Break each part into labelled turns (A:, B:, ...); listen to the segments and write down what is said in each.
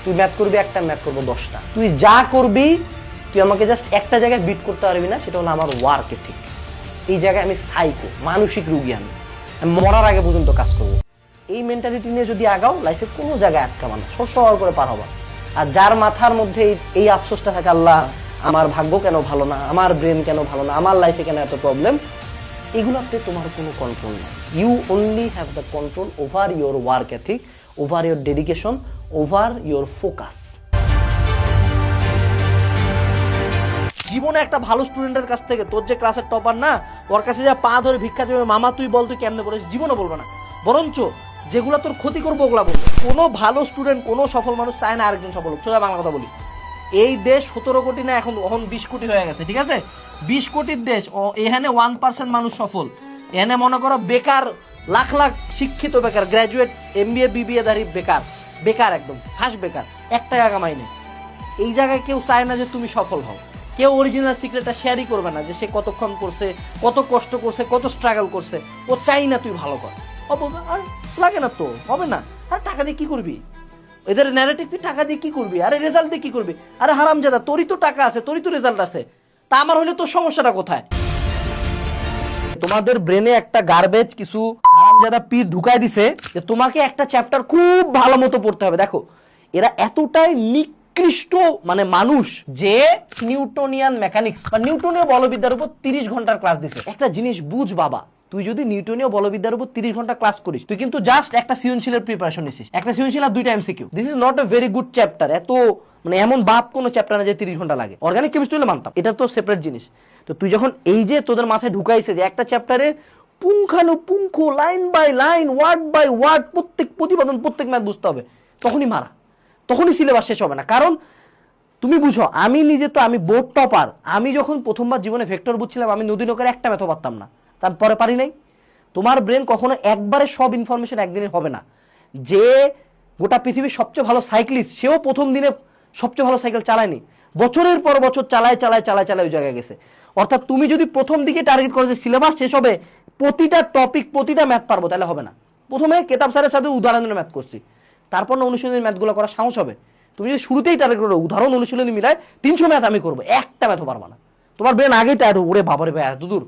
A: তুই ম্যাথ করবি একটা, ম্যাথ করবো 10টা। তুই যা করবি তুই আমাকে জাস্ট একটা জায়গায় বিট করতে পারবি না, সেটা হলো আমার ওয়ার্ক এথিক। এই জায়গায় আমি সাইকো, মানসিক রুগী। আমি মরার আগে পর্যন্ত কাজ করবো। এই মেন্টালিটি নিয়ে যদি আগাও, লাইফে কোনো জায়গায় আটকাবা না, সর করে পার হবা। আর যার মাথার মধ্যে এই আফসোসটা থাকে, আল্লাহ আমার ভাগ্য কেন ভালো না, আমার ব্রেন কেন ভালো না, আমার লাইফে কেন এত প্রবলেম, এগুলোতে তোমার কোনো কন্ট্রোল নেই। You only have the control over your work ethic, over your dedication, over your focus. জীবনে একটা ভালো স্টুডেন্টের কাছ থেকে, তোর যে ক্লাসের টপার না, ওর কাছে যা পা ধরে ভিক্ষা চাইবে, মামা তুই বল তুই কেমনে করিস, জীবনে বলবে না। বরঞ্চ যেগুলো তোর ক্ষতি করবো ওগুলা বলবে। কোনো ভালো স্টুডেন্ট, কোনো সফল মানুষ চায় না আরেকজন সফল হোক। সোজা বাংলা কথা বলি, এই দেশ 17 কোটি না, এখন 20 কোটি হয়ে গেছে, ঠিক আছে? 20 কোটির দেশ, এখানে 1% মানুষ সফল। এখানে মনে করো বেকার, লাখ লাখ শিক্ষিত বেকার, গ্র্যাজুয়েট MBA BBA ধারী বেকার, বেকার একদম ফাঁস বেকার, 1 টাকা কামাই নেই। এই জায়গায় কেউ চায় না যে তুমি সফল হও। কেউ অরিজিনাল সিক্রেটটা শেয়ারই করবে না, যে সে কতক্ষণ করছে, কত কষ্ট করছে, কত স্ট্রাগল করছে। ও চাই না তুই ভালো কর। আর লাগে না তো, হবে না। আর টাকা দিয়ে কি করবি? এদের ন্যারেটিভ, টাকা দিয়ে কি করবি? আরে রেজাল্ট দিয়ে কি করবি? আরে হারামজাদা, তোরই তো টাকা আছে, তোরই তো রেজাল্ট আছে, তা আমার হলে তোর সমস্যাটা কোথায়? তোমাদের ব্রেনে একটা গার্বেজ কিছু হারামজাদা পীর ঢুকাই দিছে যে তোমাকে একটা চ্যাপ্টার খুব ভালো মতো পড়তে হবে। দেখো, এরা এতটাই নিকৃষ্ট মানে মানুষ যে নিউটনিয়ান মেকানিক্স বা নিউটনীয় বলবিদ্যার উপর 30 ঘন্টার ক্লাস দিছে। একটা জিনিস বুঝ বাবা, তুই যদি নিউটনীয় বলবিদ্যার উপর 30 ঘন্টা ক্লাস করিস, তুই কিন্তু জাস্ট একটা সৃজনশীলের প্রিপারেশন নিছিস। একটা সৃজনশীল আর 2টা MCQ। This is not a very good chapter. এত মানে এমন বাপ কোনো চ্যাপ্টার না যে 30 ঘন্টা লাগে। অর্গানিক কেমিস্ট্রি হলে মানতাম, এটা তো সেপারেট জিনিস। তো তুই যখন এই যে তোদের মাথায় ঢুকাইছে যে একটা চ্যাপ্টারের পুঙ্খানুপুঙ্খ, line by line, word by word, প্রত্যেক প্রতিপাদন, প্রত্যেক ম্যাথ বুঝতে হবে, তখনই মারা, তখনই সিলেবাস শেষ হবে না। কারণ তুমি বুঝো, আমি নিজে তো আমি বোর্ড টপার। আমি যখন প্রথমবার জীবনে ভেক্টর বুঝছিলাম, আমি নদী নৌকার একটা ম্যাথও পারতাম না, তারপরে পারি নাই। তোমার ব্রেন কখনো একবারে সব ইনফরমেশন একদিনে হবে না। যে গোটা পৃথিবীর সবচেয়ে ভালো সাইক্লিস্ট, সেও প্রথম দিনে সবচেয়ে ভালো সাইকেল চালায়নি, বছরের পর বছর চালায় ওই জায়গায় গেছে। অর্থাৎ তুমি যদি প্রথম দিকে টার্গেট করো যে সিলেবাস শেষ হবে, প্রতিটা টপিক, প্রতিটা ম্যাথ পারবো, তাহলে হবে না। প্রথমে কেতাব স্যারের সাথে উদাহরণের ম্যাথ করছি, তারপর না অনুশীলনের ম্যাথগুলো করা সাহস হবে। তুমি যদি শুরুতেই টার্গেট করো উদাহরণ অনুশীলনী মিলায় 300 ম্যাথ আমি করবো, একটা ম্যাথও পারবা না। তোমার ব্রেন আগেই টায়ার্ড, ওরে বাবারে ভাই এত দূর,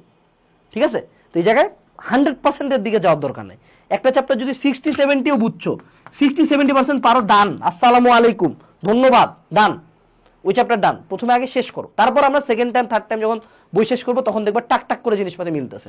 A: ঠিক আছে? তো এই জায়গায় 100%-এর দিকে যাওয়ার দরকার নেই। একটা চ্যাপ্টার যদি 60-70ও বুঝছো, 60-70% পারো, ডান, আসসালামু আলাইকুম, ধন্যবাদ, ডান, ওই চ্যাপ্টার ডান। প্রথমে আগে শেষ করো, তারপর আমরা সেকেন্ড টাইম থার্ড টাইম যখন বই শেষ করবো, তখন দেখবা টাক টাক করে জিনিসপাতি মিলতেছে।